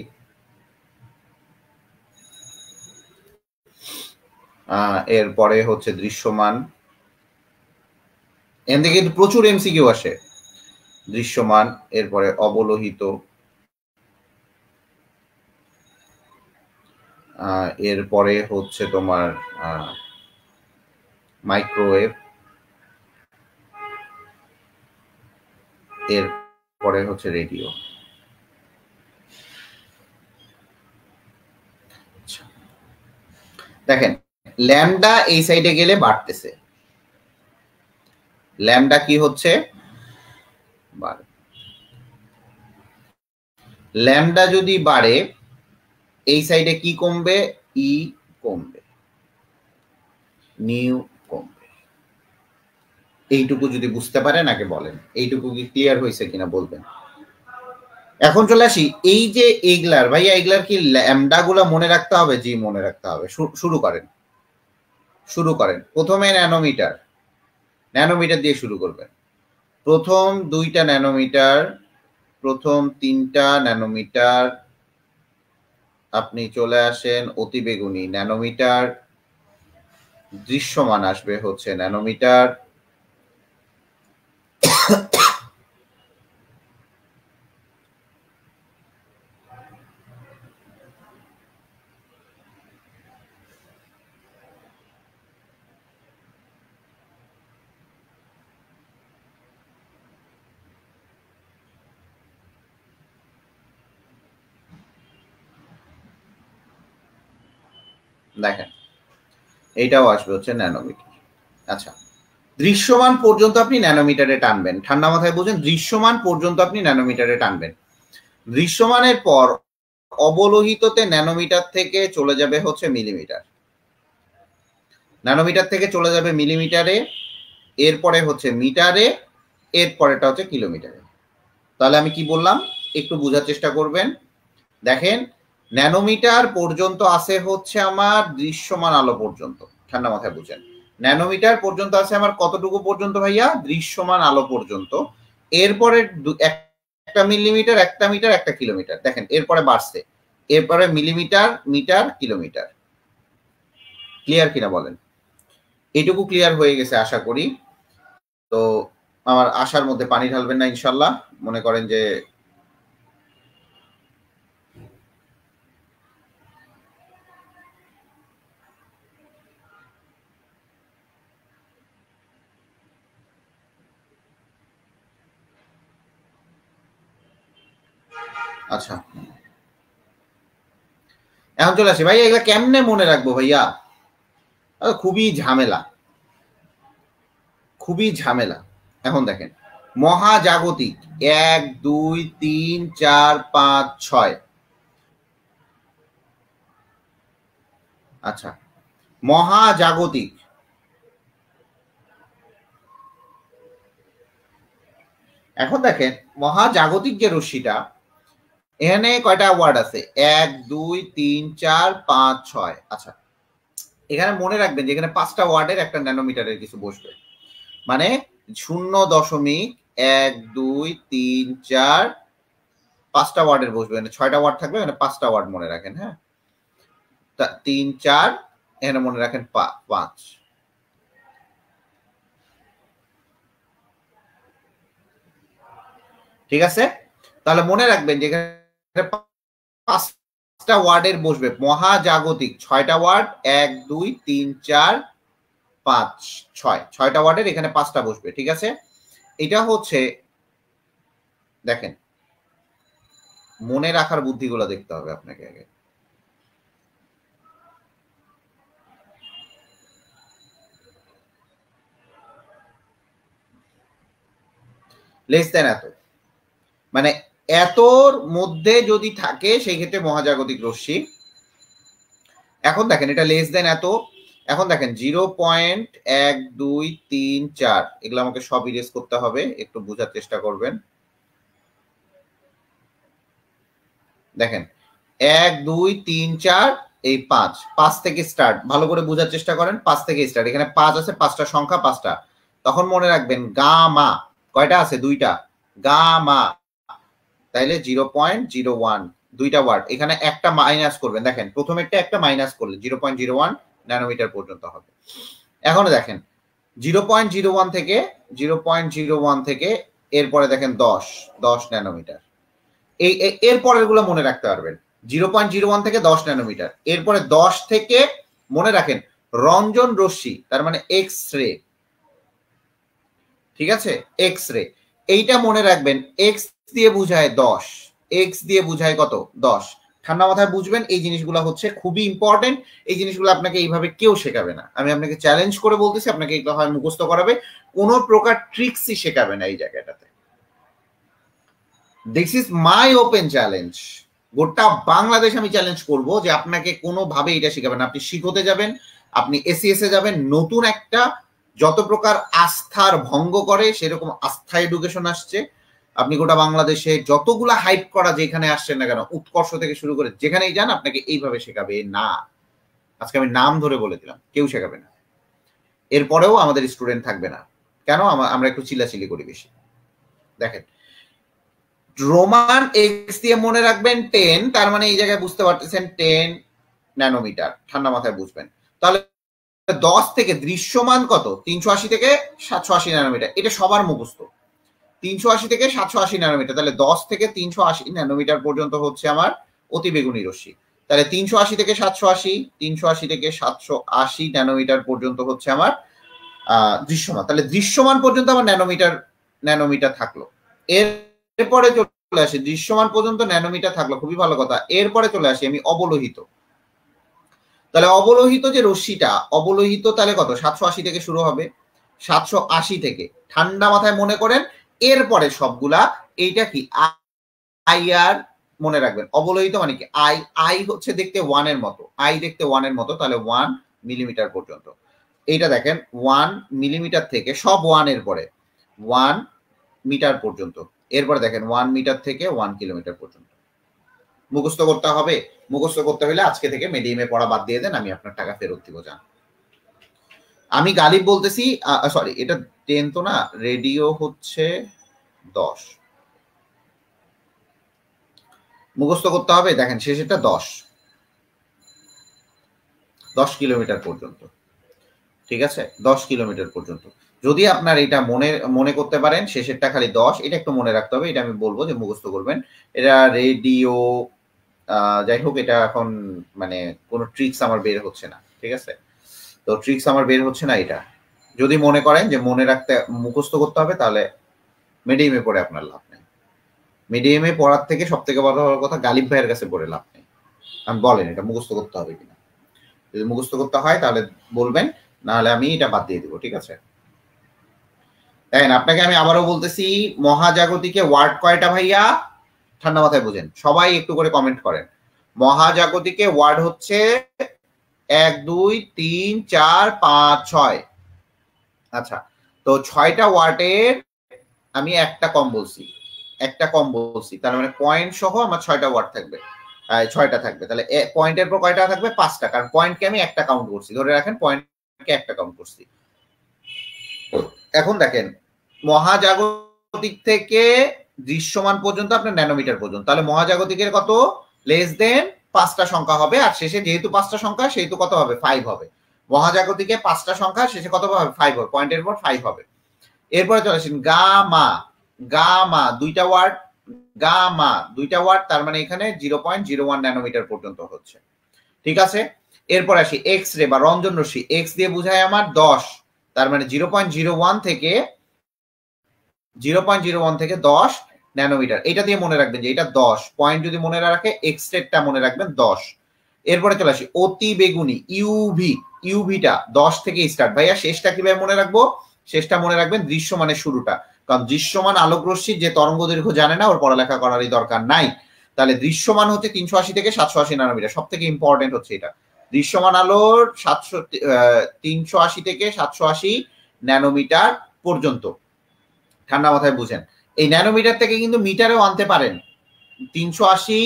এরপরে হচ্ছে দৃশ্যমান। এখান থেকে কিন্তু প্রচুর এমসিকিউ আসে। দৃশ্যমান, এরপরে অবলোহিত, এরপরে হচ্ছে তোমার মাইক্রোওয়েভ, এরপরে হচ্ছে রেডিও। দেখেন ল্যামডা এই সাইডে গেলে বাড়তেছে, ল্যামডা কি হচ্ছে, বাড়ে। ল্যামডা যদি বাড়ে এই সাইডে কি কমবে, ই কমবে, নিউ কমবে। এইটুকু যদি বুঝতে পারেন আগে বলেন, এইটুকু কি ক্লিয়ার হয়েছে কিনা বলবেন। এখন চলে আসি, এই যে এইগুলার ভাইয়া, এইগুলার কি ল্যামডা গুলা মনে রাখতে হবে? জি মনে রাখতে হবে। শুরু করেন, শুরু করেন। প্রথমে ন্যানোমিটার, ন্যানোমিটার দিয়ে শুরু করবেন। প্রথম 2টা ন্যানোমিটার, প্রথম 3টা ন্যানোমিটার, আপনি চলে আসেন অতিবেগুনি ন্যানোমিটার, দৃশ্যমান আসবে হচ্ছে ন্যানোমিটার, দেখেন এইটাও আসবে হচ্ছে ন্যানোমিটার। আচ্ছা, দৃশ্যমান পর্যন্ত আপনি ন্যানোমিটারে টানবেন, ঠান্ডা মাথায় বুঝেন, দৃশ্যমান পর্যন্ত আপনি ন্যানোমিটারে টানবেন। দৃশ্যমানের পর অবলোহিততে ন্যানোমিটার থেকে চলে যাবে হচ্ছে মিলিমিটার, ন্যানোমিটার থেকে চলে যাবে মিলিমিটারে, এরপরে হচ্ছে মিটারে, এরপরেটা হচ্ছে কিলোমিটারে। তাহলে আমি কি বললাম একটু বোঝার চেষ্টা করবেন। দেখেন ন্যানোমিটার পর্যন্ত আছে হচ্ছে আমার দৃশ্যমান আলো পর্যন্ত, ঠান্ডা মাথায় বুঝেন। ন্যানোমিটার পর্যন্ত আছে আমার কতটুকু পর্যন্ত ভাইয়া, দৃশ্যমান আলো পর্যন্ত। এরপরে একটা মিলিমিটার, একটা মিটার, একটা কিলোমিটার, দেখেন এরপরে বাড়ছে, এরপরে মিলিমিটার, মিটার, কিলোমিটার। ক্লিয়ার কিনা বলেন। এইটুকু ক্লিয়ার হয়ে গেছে আশা করি। তো আমার আশার মধ্যে পানি ঢালবেন না ইনশাল্লাহ, মনে করেন যে আচ্ছা। এখন চলে আসি ভাইয়া, এগুলা কেমনে মনে রাখবো ভাইয়া, খুবই ঝামেলা, খুবই ঝামেলা। এখন দেখেন মহাজাগতিক 1 2 3 4 5 6, আচ্ছা মহাজাগতিক, এখন দেখেন মহাজাগতিক যে রশ্মিটা, এখানে কয়টা ওয়ার্ড আছে? 1 2 3 4 5 6। আচ্ছা, এখানে মনে রাখবেন যে এখানে 5টা ওয়ার্ডের একটা ন্যানোমিটারের কিছু বসবে, মানে 0.1 2 3 4 5টা ওয়ার্ডের বসবে, মানে 6টা ওয়ার্ড থাকবে, মানে 5টা ওয়ার্ড মনে রাখেন। হ্যাঁ, 3 4 এখানে মনে রাখেন 5। ঠিক আছে, তাহলে মনে রাখবেন যে এখানে 5টা ওয়ার্ডের বসবে মহাজাগতিক, 6টা ওয়ার্ড, 1 2 3 4 5 6, 6টা ওয়ার্ডের এখানে 5টা বসবে। ঠিক আছে, এটা হচ্ছে দেখেন, মনে রাখার বুদ্ধিগুলো দেখতে হবে আপনাকে আগে। লেস দেন এত, মানে এতর মধ্যে যদি থাকে সেই ক্ষেত্রে মহাজাগতিক রশ্মি। এখন দেখেন এটা লেস দেন এত, এখন দেখেন 0.1 2 3 4 এগুলো আমাকে সব ইরেজ করতে হবে, একটু বোঝার চেষ্টা করবেন। দেখেন 1 2 3 4 এই 5 থেকে স্টার্ট, ভালো করে বোঝার চেষ্টা করেন। 5 থেকে স্টার্ট, এখানে 5 আছে, 5টা সংখ্যা 5টা। তখন মনে রাখবেন গামা কয়টা আছে? 2টা, গামা, তাইলে 0.01, 2টা ওয়ার্ড, এখানে একটা মাইনাস করবেন। দেখেন প্রথমেরটা একটা মাইনাস করলে 0.01 ন্যানোমিটার পর্যন্ত হবে। এখন দেখেন 0.01 থেকে 0.01 থেকে এরপরে দেখেন 10 ন্যানোমিটার, এই এর পরের গুলো মনে রাখতে পারবেন। 0.01 থেকে 10 ন্যানোমিটার, এরপরে 10 থেকে মনে রাখেন রঞ্জন রশ্মি, তার মানে এক্স রে। ঠিক আছে, এক্স রে, এইটা মনে রাখবেন, এক্স দিয়ে বুঝায় 10, এক্স দিয়ে বুঝায় কত? 10। ঠান্ডা মাথায় বুঝবেন, এই জিনিসগুলো হচ্ছে খুবই ইম্পর্টেন্ট। এই জিনিসগুলো আপনাকে এইভাবে কেউ শেখাবে না, আমি আপনাকে চ্যালেঞ্জ করে বলতেছি, আপনাকে এগুলো হয় মুখস্থ করাবে, কোনো প্রকার ট্রিক্সই শেখাবে না এই জায়গাটাতে। This is my open challenge, গোটা বাংলাদেশ আমি চ্যালেঞ্জ করব যে আপনাকে কোনোভাবে এটা শেখাবেন। আপনি শিখতে যাবেন, আপনি এসিএস এ যাবেন, নতুন একটা যত প্রকার আস্থার ভঙ্গ করে সেরকম আস্থা এডুকেশন আসছে। আপনি গোটা বাংলাদেশে যতগুলা হাইপ করা যেখানে আসছেন না কেন, উৎকর্ষ থেকে শুরু করে যেখানেই যান, আপনাকে এইভাবে শেখাবে না। আজকে আমি নাম ধরে বলে দিলাম, কেউ শেখাবে না। এরপরেও আমাদের স্টুডেন্ট থাকবে না, কেন? আমরা একটু চিল্লাচিল্লি করি বেশি। দেখেন রোমান এক্স দিয়ে মনে রাখবেন 10, তার মানে এই জায়গায় বুঝতে পারতেছেন 10 ন্যানোমিটার, ঠান্ডা মাথায় বুঝবেন। তাহলে 10 থেকে দৃশ্যমান কত? 380 থেকে 780 ন্যানোমিটার, এটা সবার মুখস্থ। 380 থেকে 780 ন্যানোমিটার, তাহলে 10 থেকে 380 ন্যানোমিটার পর্যন্ত হচ্ছে আমার অতিবেগুনি রশ্মি। তাহলে 380 থেকে 780, 380 থেকে 780 ন্যানোমিটার পর্যন্ত হচ্ছে আমার দৃশ্যমান। তাহলে দৃশ্যমান পর্যন্ত আমার ন্যানোমিটার থাকলো। এরপরে চলে আসি, দৃশ্যমান পর্যন্ত ন্যানোমিটার থাকলো, খুবই ভালো কথা। এরপরে চলে আসি আমি অবলোহিত। তাহলে অবলোহিত যে রশ্মিটা, অবলোহিত তাহলে কত? 780 থেকে শুরু হবে, 780 থেকে, ঠান্ডা মাথায় মনে করেন। এরপরে সবগুলা, এইটা কি? আই আর মনে রাখবেন, অবলোহিত মানে কি? আই, আই হচ্ছে দেখতে 1 এর মতো, আই দেখতে 1 এর মতো, তাহলে 1 মিলিমিটার পর্যন্ত। এইটা দেখেন 1 মিলিমিটার থেকে সব 1 এর পরে 1 মিটার পর্যন্ত। এরপরে দেখেন 1 মিটার থেকে 1 কিলোমিটার পর্যন্ত। মুখস্থ করতে হবে। মুখস্থ করতে হলে আজকে থেকে মিডিয়ামে পড়া বাদ দিয়ে দেন, আমি আপনার টাকা ফেরত দিব। যান, আমি গালিব বলতেছি, সরি এটা 10 তো না, রেডিও হচ্ছে 10। মুখস্থ করতে হবে। দেখেন শেষেরটা 10 কিলোমিটার পর্যন্ত। ঠিক আছে, 10 কিলোমিটার পর্যন্ত। যদি আপনার এটা মনে করতে পারেন, শেষেরটা খালি 10, এটা একটু মনে রাখতে হবে। এটা আমি বলবো যে মুখস্থ করবেন। এটা রেডিও, যাই হোক, এটা এখন মানে কোনো ট্রিক্স আমার বের হচ্ছে না। ঠিক আছে, তো ট্রিক্স আমার বের হচ্ছে না। এটা যদি মনে করেন যে মনে রাখতে, মুখস্থ করতে হবে, তাহলে মিডিয়ামে পড়ে আপনার লাভ নেই। মিডিয়ামে পড়ার থেকে সব থেকে বড় কথা, গালিব ভাইয়ের কাছে পড়ে লাভ নেই। আমি বলেন এটা মুখস্থ করতে হবে কিনা, যদি মুখস্থ করতে হয় তাহলে বলবেন, নাহলে আমি এটা বাদ দিয়ে দিব। ঠিক আছে, দেখেন আপনাকে আমি আবারও বলতেছি, মহাজাগতিকে ওয়ার্ড কয়টা ভাইয়া? ঠান্ডা মাথায় বুঝেন, সবাই একটু করে কমেন্ট করেন। মহাজাগতিকে ওয়ার্ড হচ্ছে 1 2 3 4 5 6। আচ্ছা, তো 6টা ওয়ার্ডের আমি একটা কম বলছি, একটা কম বলছি, তার মানে পয়েন্ট সহ আমার 6টা ওয়ার্ড থাকবে, 6টা থাকবে। তাহলে পয়েন্টের পর কয়টা থাকবে? 5টা, কারণ পয়েন্টকে আমি একটা কাউন্ট করছি, ধরে রাখেন পয়েন্টকে একটা কাউন্ট করছি। এখন দেখেন মহাজাগতিক থেকে দৃশ্যমান পর্যন্ত আপনার ন্যানোমিটার পর্যন্ত, তাহলে মহাজাগতিকের কত? লেস দেন 5টা সংখ্যা হবে, আর শেষে যেহেতু 5টা সংখ্যা সেহেতু কত হবে? 5 হবে। মহাজাগতিকে 5টা সংখ্যা, শেষে কত হবে? 5 হবে, পয়েন্টের পর 5 হবে। এরপরে চলে আসেন গামা। গামা দুইটা ওয়ার্ড, গামা দুইটা ওয়ার্ড, তার মানে এখানে 0.01 ন্যানোমিটার পর্যন্ত হচ্ছে, ঠিক আছে। এরপর আসি এক্স রে বা রঞ্জন রশ্মি, এক্স দিয়ে বুঝায় আমার 10, তার মানে 0.01 থেকে 10 ন্যানোমিটার। এটা দিয়ে মনে রাখবেন যে এটা 10 পয়েন্ট, যদি মনে রাখে এক্স রেটা মনে রাখবেন 10। এরপরে চলে আসি অতি বেগুনি ইউভি, ইউভিটা 10 থেকে স্টার্ট। ভাইয়া শেষটা কিভাবে মনে রাখবো? শেষটা মনে রাখবেন দৃশ্যমানের শুরুটা, কারণ দৃশ্যমান আলোক রশ্মি যে তরঙ্গ দৈর্ঘ্য জানে না ওর পড়ালেখা করারই দরকার নাই। তাহলে দৃশ্যমান হচ্ছে 380 থেকে 780 ন্যানোমিটার, সব থেকে ইম্পর্টেন্ট হচ্ছে এটা। দৃশ্যমান আলোর 380 থেকে 780 ন্যানোমিটার পর্যন্ত, ঠান্ডা মাথায় বুঝেন। এই ন্যানোমিটার থেকে কিন্তু মিটারেও আনতে পারেন, 380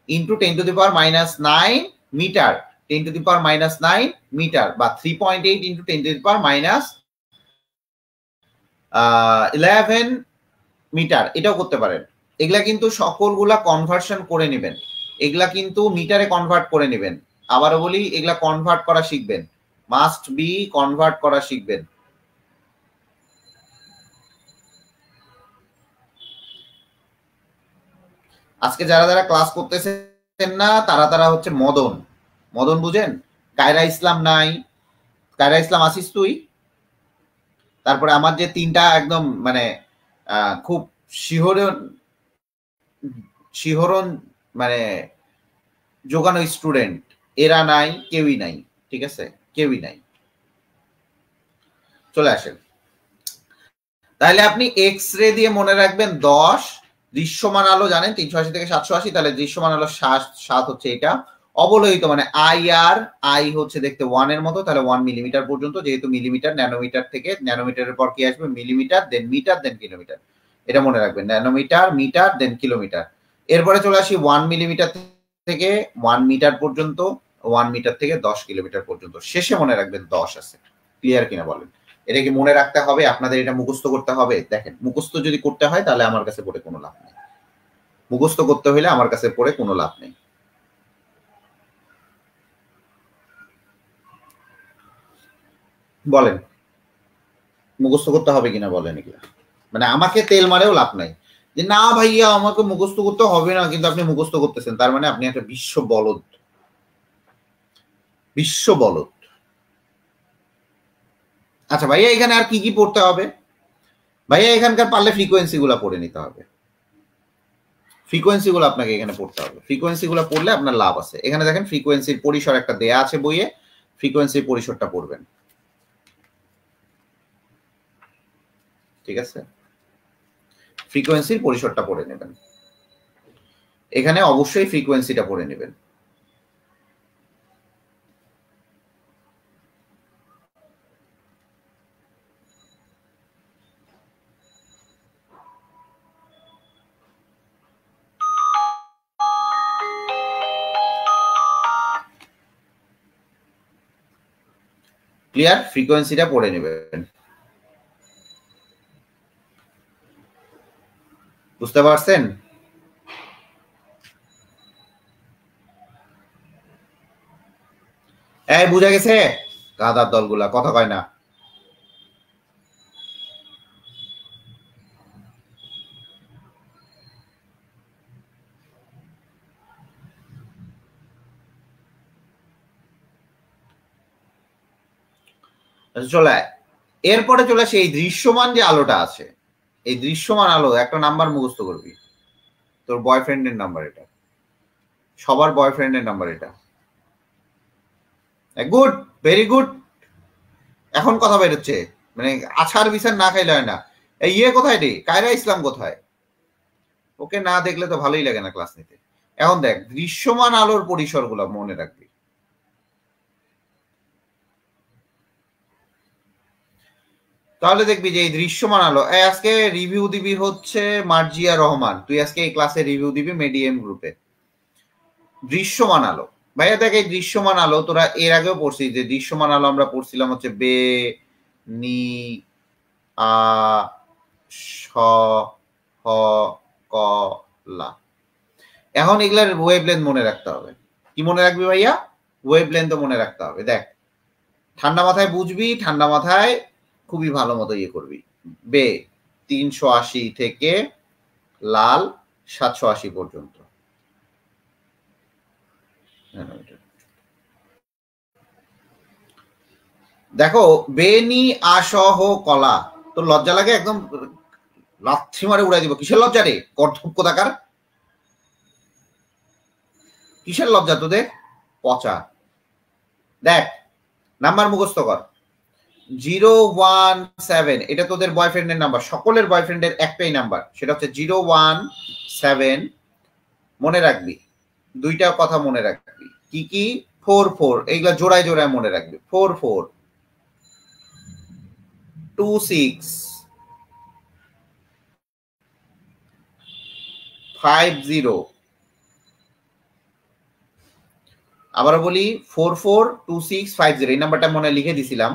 ইন্টু 10⁻⁹ মিটার, 10⁻⁹ মিটার, বা 3.8 ইন্টু 10⁻11 মিটার, এটাও করতে পারেন। এগুলা কিন্তু সকলগুলা কনভার্সন করে নেবেন, এগুলা কিন্তু মিটারে কনভার্ট করে নেবেন। আবারও বলি, এগুলা কনভার্ট করা শিখবেন, মাস্ট বি কনভার্ট করা শিখবেন। আজকে যারা যারা ক্লাস করতেছেন না তারা হচ্ছে মদন, মদন বুঝেন? কায়রা ইসলাম নাই, কায়রা ইসলাম আসিস তুই? তারপরে আমার যে 3টা একদম মানে খুব শিহরণ মানে যোগানো স্টুডেন্ট, এরা নাই, কেউই নাই, ঠিক আছে, কেউই নাই। চলে আসেন, তাহলে আপনি এক্স রে দিয়ে মনে রাখবেন 10, দৃশ্যমান আলো জানেন 380 থেকে 780, তাহলে দৃশ্যমান আলো 7 হচ্ছে এটা। অবলোহিত মানে আই, আর আই হচ্ছে দেখতে 1 এর মতো, তাহলে 1 মিলিমিটার পর্যন্ত, যেহেতু মিলিমিটার, ন্যানোমিটার থেকে, ন্যানোমিটারের পর কি আসবে? মিলিমিটার, দেন মিটার, দেন কিলোমিটার, এটা মনে রাখবেন, ন্যানোমিটার, মিটার, দেন কিলোমিটার। এরপরে চলে আসি 1 মিলিমিটার থেকে 1 মিটার পর্যন্ত, 1 মিটার থেকে 10 কিলোমিটার পর্যন্ত, শেষে মনে রাখবেন 10 আছে। ক্লিয়ার কিনা বলেন? এটা কি মনে রাখতে হবে আপনাদের? এটা মুখস্থ করতে হবে? দেখেন, মুখস্থ যদি করতে হয় তাহলে আমার কাছে পড়ে কোনো লাভ নেই, মুখস্থ করতে হইলে আমার কাছে পড়ে কোনো লাভ নেই। বলেন মুখস্থ করতে হবে কিনা বলেন? এগুলা মানে আমাকে তেল মারেও লাভ নাই যে না ভাইয়া আমাকে মুখস্থ করতে হবে না, কিন্তু আপনি মুখস্থ করতেছেন, তার মানে আপনি একটা বিশ্ব বলদ, বিশ্ব বলদ। আচ্ছা ভাইয়া এখানে আর কি কি পড়তে হবে? ভাইয়া এখানকার পারলে ফ্রিকোয়েন্সি গুলা পড়ে নিতে হবে, ফ্রিকোয়েন্সি গুলো আপনাকে এখানে পড়তে হবে, ফ্রিকোয়েন্সি গুলো পড়লে আপনার লাভ আছে। এখানে দেখেন ফ্রিকোয়েন্সির পরিসর একটা দেয়া আছে বইয়ে, ফ্রিকোয়েন্সির পরিসরটা পড়বেন, ঠিক আছে, ফ্রিকোয়েন্সির পরিসরটা পড়ে নেবেন, এখানে অবশ্যই ফ্রিকোয়েন্সিটা পড়ে নেবেন। ক্লিয়ার? ফ্রিকোয়েন্সিটা পড়ে নেবেন, বুঝতে পারছেন? এই বুঝা গেছে? গাধার দলগুলা কথা কয় না। চলে এরপরে চলে আসে এই দৃশ্যমান যে আলোটা আছে, এই দৃশ্যমান আলো একটা নাম্বার মুখস্থ করবি, তোর বয়ফ্রেন্ডের নাম্বার এটা, সবার বয়ফ্রেন্ডের নাম্বার এটা। Good, very good. এখন কথা বেরোচ্ছে, মানে আছাড় বিচার না খাইলে হয় না। এই ইয়ে কোথায় রে, কায়রা ইসলাম কোথায়? ওকে না দেখলে তো ভালোই লাগে না ক্লাস নিতে। এখন দেখ দৃশ্যমান আলোর পরিসর গুলা মনে রাখবি, তাহলে দেখবি যে এই দৃশ্যমান আলো, আজকে রিভিউ দিবি হচ্ছে মার্জিয়া রহমান, তুই আজকে এই ক্লাসে রিভিউ দিবি মেডিএম গ্রুপে। দৃশ্যমান আলো ভাইয়া দেখ, এই দৃশ্যমান আলো তোরা এর আগেও পড়ছিস যে দৃশ্যমান আলো আমরা পড়ছিলাম হচ্ছে বে নি আ স হ ক লা। এখন এগুলার ওয়েভলেন্থ মনে রাখতে হবে। কি মনে রাখবি ভাইয়া? ওয়েভলেন্থ মনে রাখতে হবে। দেখ ঠান্ডা মাথায় বুঝবি, ঠান্ডা মাথায় খুবই ভালো মতো ইয়ে করবি। বে 380 থেকে লাল 780 পর্যন্ত। দেখো বেনি আসহ কলা, তোর লজ্জা লাগে? একদম লাথি মারে উড়াই দিব। কিসের লজ্জা রে কর্ধব কোথাকার? কিসের লজ্জা তোদের? পচা। দেখ নাম্বার মুখস্থ কর, 017, এটা তোদের বয়ফ্রেন্ডের নাম্বার, সকলের বয়ফ্রেন্ডের একটাই নাম্বার, সেটা হচ্ছে 017। মনে রাখবি, দুইটা কথা মনে রাখবি। কি কি? 44, এইগুলা জোড়ায় জোড়ায় মনে রাখবি। 44 26 50। আবারও বলি 442650, এই নাম্বারটা মনে লিখে দিছিলাম।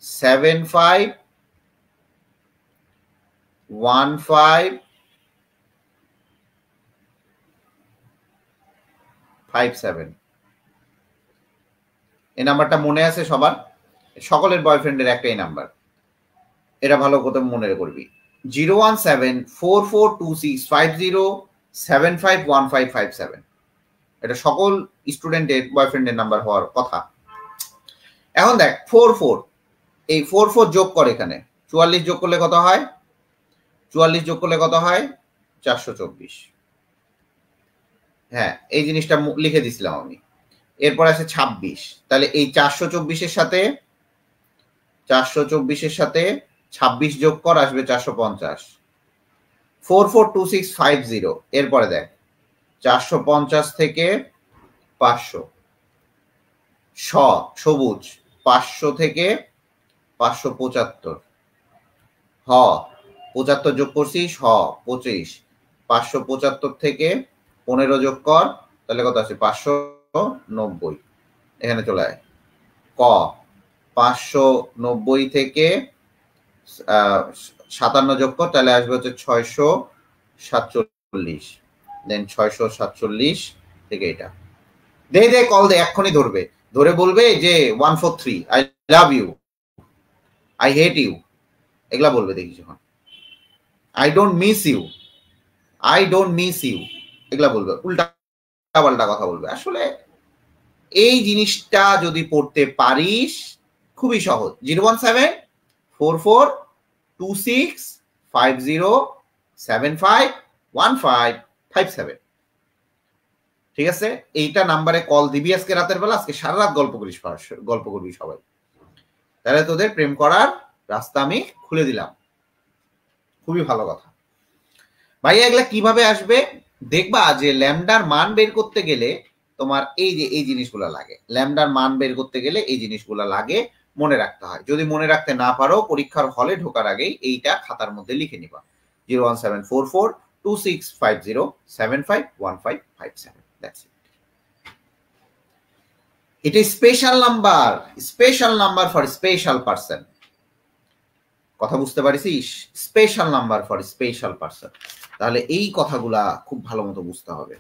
751557। এই নাম্বারটা মনে আছে সবার? সকলের বয়ফ্রেন্ডের একটাই নাম্বার, এটা ভালো কথা মনে করবি। 017442650751557, এটা সকল স্টুডেন্টের বয়ফ্রেন্ডের নাম্বার হওয়ার কথা। এখন দেখ 44, এই 44 যোগ কর এখানে, 44 যোগ করলে কত হয়? 44 যোগ করলে কত হয়? 424। হ্যাঁ, এই জিনিসটা লিখে দিছিলাম আমি। এরপর আছে 26, তাহলে এই 424-এর সাথে 26 যোগ কর, আসবে 450। 442650, এরপরে দেখ 450 থেকে 500, সবুজ 500 থেকে 575, 75 যোগ করছিস, 25, 575 থেকে 15 যোগ কর, তাহলে কত আছে? 590। এখানে চলে আয়। 590 থেকে 57 যোগ কর, তাহলে আসবে হচ্ছে 647। দেন 647 থেকে এটা দে কল দে, এক্ষুনি ধরবে, ধরে বলবে যে 143 I love you, I hate you, এগুলা বলবে দেখি যখন। আই ডোন্ট মিস ইউ, এগুলা বলবে, উল্টা পাল্টা কথা বলবে। আসলে এই জিনিসটা যদি পড়তে পারিস খুবই সহজ। 017442650751557, ঠিক আছে? এইটা নাম্বারে কল দিবি আজকে রাতের বেলা, আজকে সারা রাত গল্প করবি সবাই, তাহলে তোদের প্রেম করার রাস্তা আমি খুলে দিলাম। খুবই ভালো কথা ভাইয়া। এগুলা কিভাবে আসবে দেখবা, যে ল্যামডার মান বের করতে গেলে তোমার এই যে এই জিনিসগুলো লাগে, ল্যামডার মান বের করতে গেলে এই জিনিসগুলো লাগে, মনে রাখতে হয়। যদি মনে রাখতে না পারো, পরীক্ষার হলে ঢোকার আগেই এইটা খাতার মধ্যে লিখে নিবা, 017442650751557। এটা special number for special person. কথা বুঝতে পারিস? Special number for special person. তাহলে এই কথাগুলা খুব ভালো মতো বুঝতে হবে।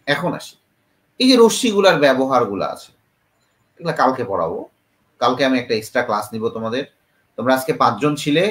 এখন আসি, এই যে রশ্মিগুলার ব্যবহারগুলো আছে, এগুলা কালকে পড়াবো। কালকে আমি একটা এক্সট্রা ক্লাস নিব তোমাদের। তোমরা আজকে 5 জন ছিলে,